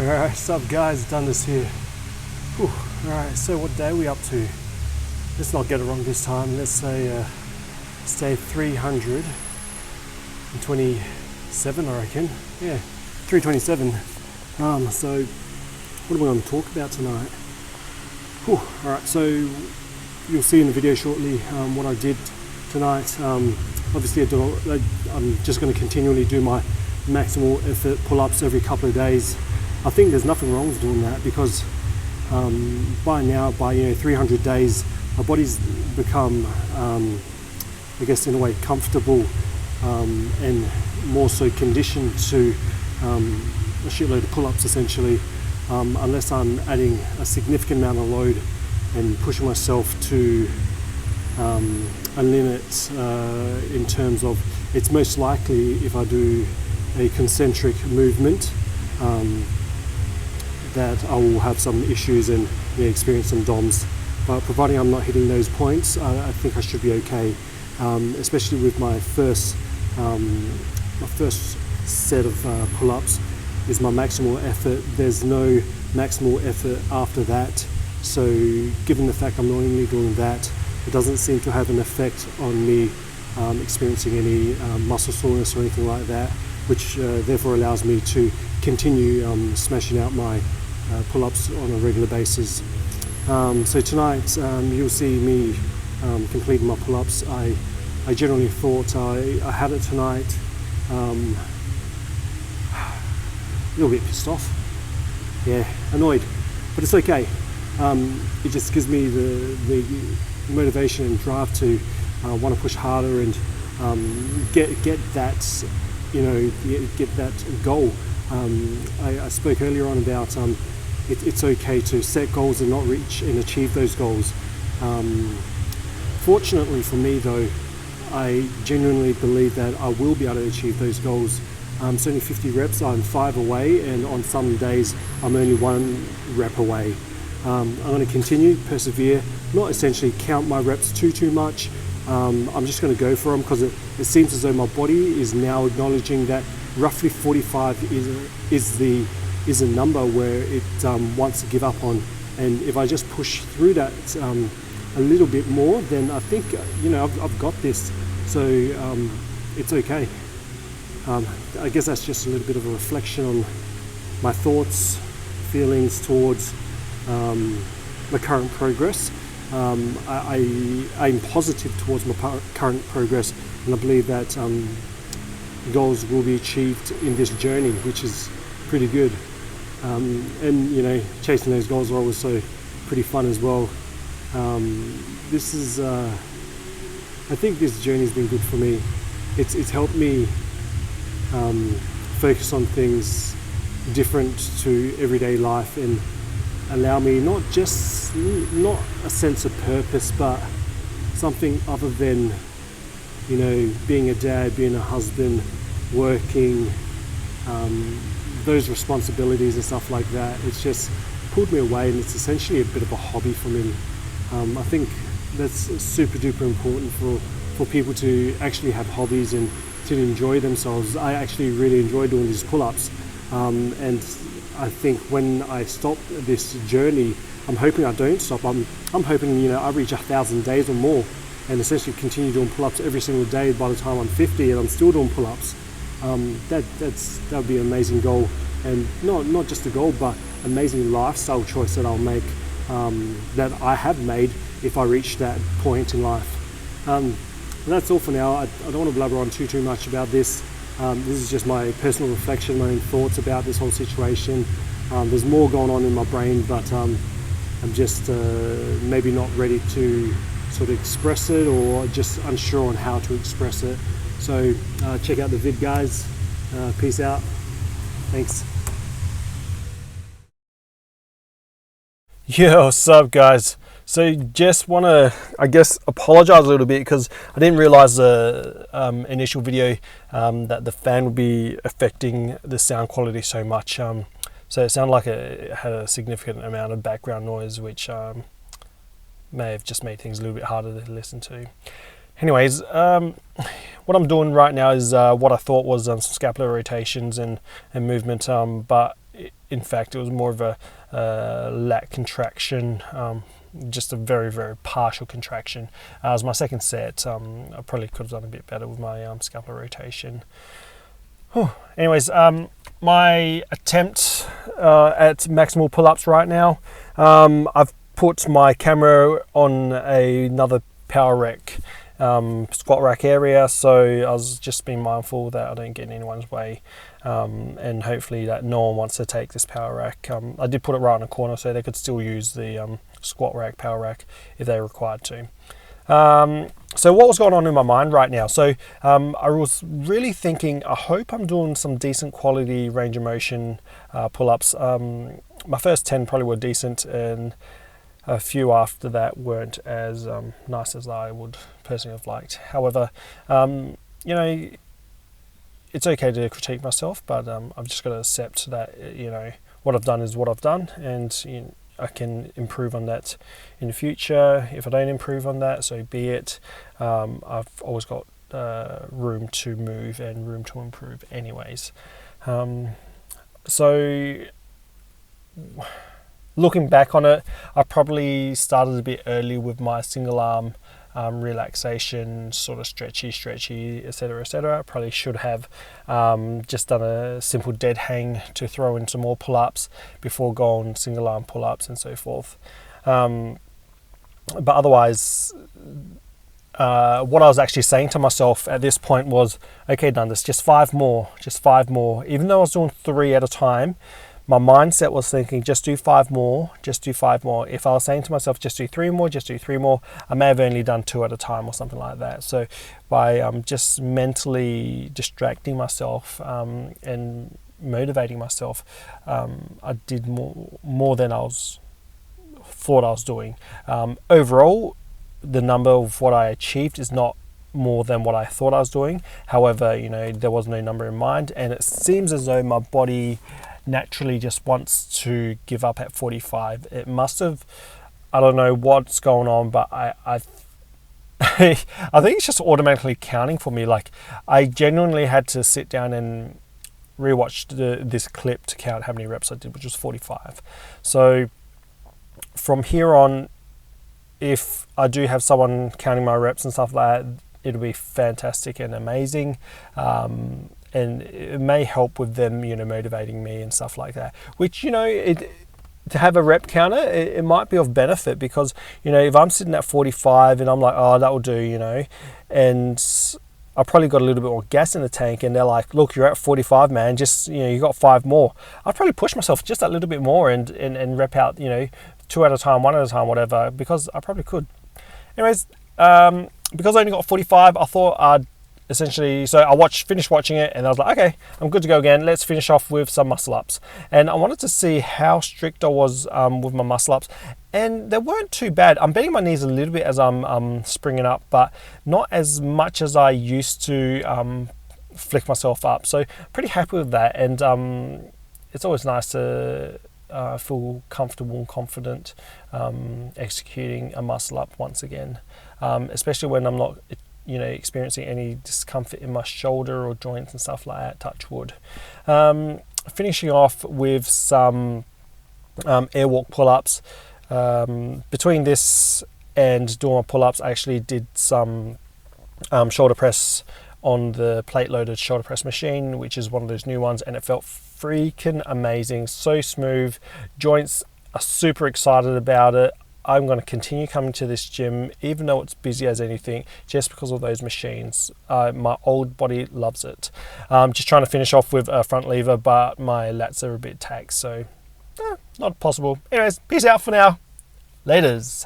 Alright, what's up guys, Dundas here. Alright, so what day are we up to? Let's not get it wrong this time. Let's say it's day 327, I reckon. Yeah, 327. So what are we going to talk about tonight? Alright, so you'll see in the video shortly what I did tonight. Obviously I'm just going to continually do my maximal effort pull-ups every couple of days. I think there's nothing wrong with doing that because by 300 days, our body's become, I guess in a way, comfortable and more so conditioned to a shitload of pull-ups essentially, unless I'm adding a significant amount of load and pushing myself to a limit in terms of, it's most likely if I do a concentric movement that I will have some issues and experience some DOMs, but providing I'm not hitting those points, I think I should be okay, especially with my first set of pull-ups is my maximal effort. There's no maximal effort after that, so given the fact I'm only doing that, it doesn't seem to have an effect on me experiencing any muscle soreness or anything like that, which therefore allows me to continue smashing out my pull-ups on a regular basis. So tonight you'll see me completing my pull-ups. I generally thought I had it tonight. A little bit pissed off, annoyed, but it's okay. It just gives me the motivation and drive to want to push harder and get that get that goal. I spoke earlier on about it's okay to set goals and not reach and achieve those goals. Fortunately for me though, I genuinely believe that I will be able to achieve those goals. It's only 50 reps, I'm 5 away, and on some days I'm only 1 rep away. I'm going to continue, persevere, not essentially count my reps too much. I'm just going to go for them because it seems as though my body is now acknowledging that roughly 45 is a number where it wants to give up on, and if I just push through that a little bit more, then I think I've got this, so it's okay. I guess that's just a little bit of a reflection on my thoughts, feelings towards my current progress. I'm positive towards my current progress, and I believe that goals will be achieved in this journey, which is pretty good. And chasing those goals are also pretty fun as well. This is, I think this journey has been good for me. It's helped me focus on things different to everyday life and allow me not a sense of purpose, but something other than being a dad, being a husband, working, those responsibilities and stuff like that. It's just pulled me away, and it's essentially a bit of a hobby for me. I think that's super duper important for people to actually have hobbies and to enjoy themselves. I actually really enjoy doing these pull-ups, and I think when I stop this journey, I'm hoping I don't stop. I'm hoping I reach 1,000 days or more, and essentially continue doing pull-ups every single day by the time I'm 50 and I'm still doing pull-ups. That would be an amazing goal, and not just a goal, but amazing lifestyle choice that I'll make, that I have made if I reach that point in life. That's all for now. I don't want to blabber on too much about this. This is just my personal reflection, my own thoughts about this whole situation. There's more going on in my brain, but I'm just maybe not ready to sort of express it, or just unsure on how to express it. So check out the vid, guys. Peace out. Thanks. Yo, what's up, guys? So just want to, I guess, apologize a little bit because I didn't realize the initial video that the fan would be affecting the sound quality so much. So it sounded like it had a significant amount of background noise, which may have just made things a little bit harder to listen to. Anyways, what I'm doing right now is what I thought was some scapular rotations and movement, but in fact, it was more of a lat contraction, just a very, very partial contraction. As my second set, I probably could have done a bit better with my scapular rotation. Anyways, my attempt at maximal pull-ups right now, I've put my camera on another power rack, squat rack area, so I was just being mindful that I don't get in anyone's way, and hopefully that no one wants to take this power rack. I did put it right in the corner so they could still use the squat rack, power rack if they required to. So what was going on in my mind right now? So I was really thinking, I hope I'm doing some decent quality range of motion pull-ups. My first 10 probably were decent, and a few after that weren't as nice as I would personally have liked. However, you know, it's okay to critique myself, but I've just got to accept that, you know, what I've done is what I've done, and I can improve on that in the future. If I don't improve on that, so be it. I've always got room to move and room to improve anyways. So looking back on it, I probably started a bit early with my single arm relaxation, sort of stretchy, etc. I probably should have just done a simple dead hang to throw in some more pull-ups before going single arm pull-ups and so forth. But otherwise, what I was actually saying to myself at this point was, okay, Dundas, just five more. Even though I was doing 3 at a time, my mindset was thinking, just do 5 more. If I was saying to myself, just do 3 more, I may have only done 2 at a time or something like that. So by just mentally distracting myself and motivating myself, I did more than I thought I was doing. Overall, the number of what I achieved is not more than what I thought I was doing. However, you know, there was no number in mind, and it seems as though my body naturally just wants to give up at 45. It must have, I don't know what's going on, but I I think it's just automatically counting for me. Like, I genuinely had to sit down and rewatch this clip to count how many reps I did, which was 45. So from here on, if I do have someone counting my reps and stuff like that, it'll be fantastic and amazing. And it may help with them, you know, motivating me and stuff like that. Which, you know, to have a rep counter, it might be of benefit, because, you know, if I'm sitting at 45 and I'm like, oh, that will do, you know, and I probably got a little bit more gas in the tank, and they're like, look, you're at 45, man, just, you know, you got 5 more. I'd probably push myself just that little bit more and rep out, you know, 2 at a time, 1 at a time, whatever, because I probably could. Anyways, because I only got 45, I thought I'd essentially, so I finished watching it, and I was like, okay, I'm good to go again. Let's finish off with some muscle ups. And I wanted to see how strict I was with my muscle ups, and they weren't too bad. I'm bending my knees a little bit as I'm springing up, but not as much as I used to flick myself up. So pretty happy with that, and it's always nice to feel comfortable and confident executing a muscle up once again, especially when I'm not, you know, experiencing any discomfort in my shoulder or joints and stuff like that, touch wood. Finishing off with some airwalk pull-ups. Between this and doing my pull-ups, I actually did some shoulder press on the plate-loaded shoulder press machine, which is one of those new ones, and it felt freaking amazing, so smooth. Joints are super excited about it. I'm going to continue coming to this gym, even though it's busy as anything, just because of those machines. My old body loves it. Just trying to finish off with a front lever, but my lats are a bit taxed, so not possible. Anyways, peace out for now. Laters.